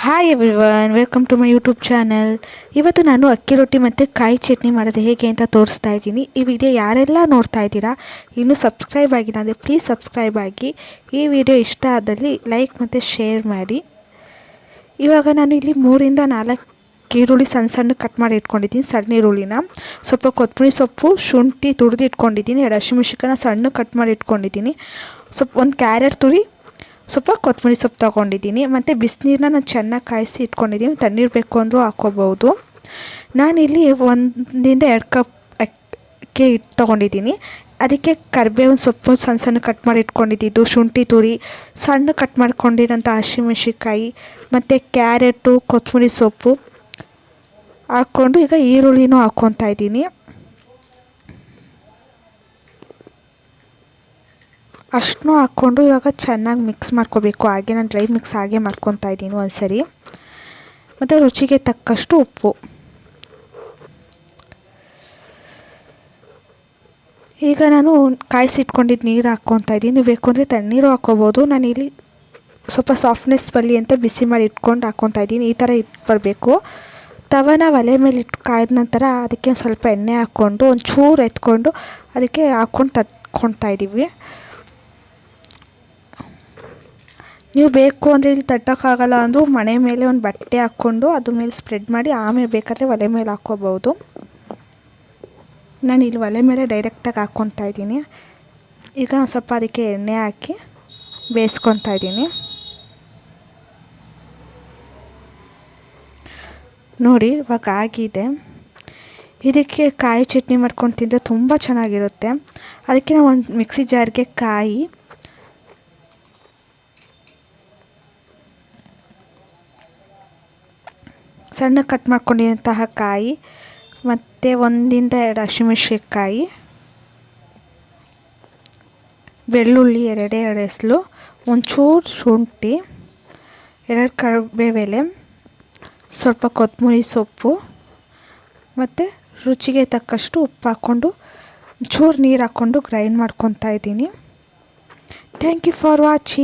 Hi everyone, welcome to my YouTube channel. ಇವತ್ತು ನಾನು ಅಕ್ಕಿ ರೊಟ್ಟಿ ಮತ್ತು ಕಾಯಿ ಚಟ್ನಿ ಮಾಡೋದು ಹೇಗೆ ಅಂತ ತೋರಿಸ್ತಾ ಇದ್ದೀನಿ. ಈ ವಿಡಿಯೋ ಯಾರೆಲ್ಲ ನೋಡ್ತಾ ಇದ್ದೀರಾ ಇನ್ನೂ ಸಬ್ಸ್ಕ್ರೈಬ್ ಆಗಿಲ್ಲ ಅಂದರೆ ಪ್ಲೀಸ್ ಸಬ್ಸ್ಕ್ರೈಬ್ ಆಗಿ. ಈ ವಿಡಿಯೋ ಇಷ್ಟ ಆದಲ್ಲಿ ಲೈಕ್ ಮತ್ತು ಶೇರ್ ಮಾಡಿ. ಇವಾಗ ನಾನು ಇಲ್ಲಿ 3-4 ಈರುಳ್ಳಿ ಸಣ್ಣ ಸಣ್ಣ ಕಟ್ ಮಾಡಿ ಇಟ್ಕೊಂಡಿದ್ದೀನಿ. ಸಣ್ಣ ಈರುಳ್ಳಿನ, ಸ್ವಲ್ಪ ಕೊತ್ತಂಬರಿ ಸೊಪ್ಪು, ಶುಂಠಿ ತುರಿದು ಇಟ್ಕೊಂಡಿದ್ದೀನಿ, 2 ಹಸಿಮೆಣಸಿನಕಾಯಿನ ಸಣ್ಣ ಕಟ್ ಮಾಡಿ ಇಟ್ಕೊಂಡಿದ್ದೀನಿ, ಸ್ವಲ್ಪ ಒಂದು ಕ್ಯಾರೆಟ್ ತುರಿ, ಸ್ವಲ್ಪ ಕೊತ್ತಂಬರಿ ಸೊಪ್ಪು ತೊಗೊಂಡಿದ್ದೀನಿ. ಮತ್ತು ಬಿಸಿನೀರನ್ನ ನಾನು ಚೆನ್ನಾಗಿ ಕಾಯಿಸಿ ಇಟ್ಕೊಂಡಿದ್ದೀನಿ. ತಣ್ಣೀರು ಬೇಕು ಅಂದರೂ ಹಾಕ್ಕೋಬೋದು. ನಾನಿಲ್ಲಿ 1-2 ಕಪ್ ಅಕ್ಕಿ ಹಿಟ್ಟು ತೊಗೊಂಡಿದ್ದೀನಿ. ಅದಕ್ಕೆ ಕರಿಬೇವಿನ ಸೊಪ್ಪು ಸಣ್ಣ ಸಣ್ಣ ಕಟ್ ಮಾಡಿ ಇಟ್ಕೊಂಡಿದ್ದು, ಶುಂಠಿ ತುರಿ, ಸಣ್ಣ ಕಟ್ ಮಾಡ್ಕೊಂಡಿರೋಂಥ ಹಸಿಮೆಣಸಿನ್ಕಾಯಿ ಮತ್ತು ಕ್ಯಾರೆಟು, ಕೊತ್ತಂಬರಿ ಸೊಪ್ಪು ಹಾಕ್ಕೊಂಡು ಈಗ ಈರುಳ್ಳಿನೂ ಹಾಕ್ಕೊತಾ ಇದ್ದೀನಿ. ಅಷ್ಟನ್ನೂ ಹಾಕ್ಕೊಂಡು ಇವಾಗ ಚೆನ್ನಾಗಿ ಮಿಕ್ಸ್ ಮಾಡ್ಕೋಬೇಕು. ಹಾಗೆ ನಾನು ಡ್ರೈ ಮಿಕ್ಸ್ ಹಾಗೆ ಮಾಡ್ಕೊತಾ ಇದ್ದೀನಿ ಒಂದ್ಸರಿ. ಮತ್ತು ರುಚಿಗೆ ತಕ್ಕಷ್ಟು ಉಪ್ಪು. ಈಗ ನಾನು ಕಾಯಿಸಿಟ್ಕೊಂಡಿದ್ದು ನೀರು ಹಾಕ್ಕೊತಾ ಇದ್ದೀನಿ. ನೀವು ಬೇಕು ಅಂದರೆ ತಣ್ಣೀರು ಹಾಕ್ಕೋಬೋದು. ನಾನಿಲ್ಲಿ ಸ್ವಲ್ಪ ಸಾಫ್ಟ್ನೆಸ್ ಬರಲಿ ಅಂತ ಬಿಸಿ ಮಾಡಿ ಇಟ್ಕೊಂಡು ಹಾಕ್ಕೊತಾ ಇದ್ದೀನಿ. ಈ ಥರ ಇಟ್ಟು ಬರಬೇಕು. ತವನ ಒಲೆ ಮೇಲೆ ಇಟ್ಟು ಕಾಯ್ದ ನಂತರ ಅದಕ್ಕೆ ಸ್ವಲ್ಪ ಎಣ್ಣೆ ಹಾಕ್ಕೊಂಡು ಒಂಚೂರು ಎತ್ಕೊಂಡು ಅದಕ್ಕೆ ಹಾಕ್ಕೊಂಡು ತಟ್ಕೊತಾ ಇದ್ದೀವಿ. ನೀವು ಬೇಕು ಅಂದರೆ ಇಲ್ಲಿ ತಟ್ಟೋಕ್ಕಾಗಲ್ಲ ಅಂದರೂ ಮನೆ ಮೇಲೆ ಒಂದು ಬಟ್ಟೆ ಹಾಕ್ಕೊಂಡು ಅದ್ರ ಮೇಲೆ ಸ್ಪ್ರೆಡ್ ಮಾಡಿ ಆಮೇಲೆ ಬೇಕಾದರೆ ಒಲೆ ಮೇಲೆ ಹಾಕ್ಕೋಬೋದು. ನಾನು ಇಲ್ಲಿ ಒಲೆ ಮೇಲೆ ಡೈರೆಕ್ಟಾಗಿ ಹಾಕ್ಕೊತಾ ಇದ್ದೀನಿ. ಈಗ ಸ್ವಲ್ಪ ಅದಕ್ಕೆ ಎಣ್ಣೆ ಹಾಕಿ ಬೇಯಿಸ್ಕೊತಾ ಇದ್ದೀನಿ. ನೋಡಿ ಇವಾಗ ಆಗಿದೆ. ಇದಕ್ಕೆ ಕಾಯಿ ಚಟ್ನಿ ಮಾಡ್ಕೊಂಡು ತಿಂದರೆ ತುಂಬ ಚೆನ್ನಾಗಿರುತ್ತೆ. ಅದಕ್ಕೆ ನಾವು ಒಂದು ಮಿಕ್ಸಿ ಜಾರ್ಗೆ ಕಾಯಿ, ಸಣ್ಣ ಕಟ್ ಮಾಡ್ಕೊಂಡಿರುವಂತಹ ಕಾಯಿ, ಮತ್ತು 1-2 ಹಸಿಮೆಣಸಿನ್ಕಾಯಿ, ಬೆಳ್ಳುಳ್ಳಿ 2 ಎಸಳು, ಒಂಚೂರು ಶುಂಠಿ, 2 ಕರಿಬೇವೆಲೆ, ಸ್ವಲ್ಪ ಕೊತ್ತಂಬರಿ ಸೊಪ್ಪು ಮತ್ತು ರುಚಿಗೆ ತಕ್ಕಷ್ಟು ಉಪ್ಪು ಹಾಕ್ಕೊಂಡು ಚೂರು ನೀರು ಹಾಕ್ಕೊಂಡು ಗ್ರೈಂಡ್ ಮಾಡ್ಕೊತಾ ಇದ್ದೀನಿ. Thank you for watching.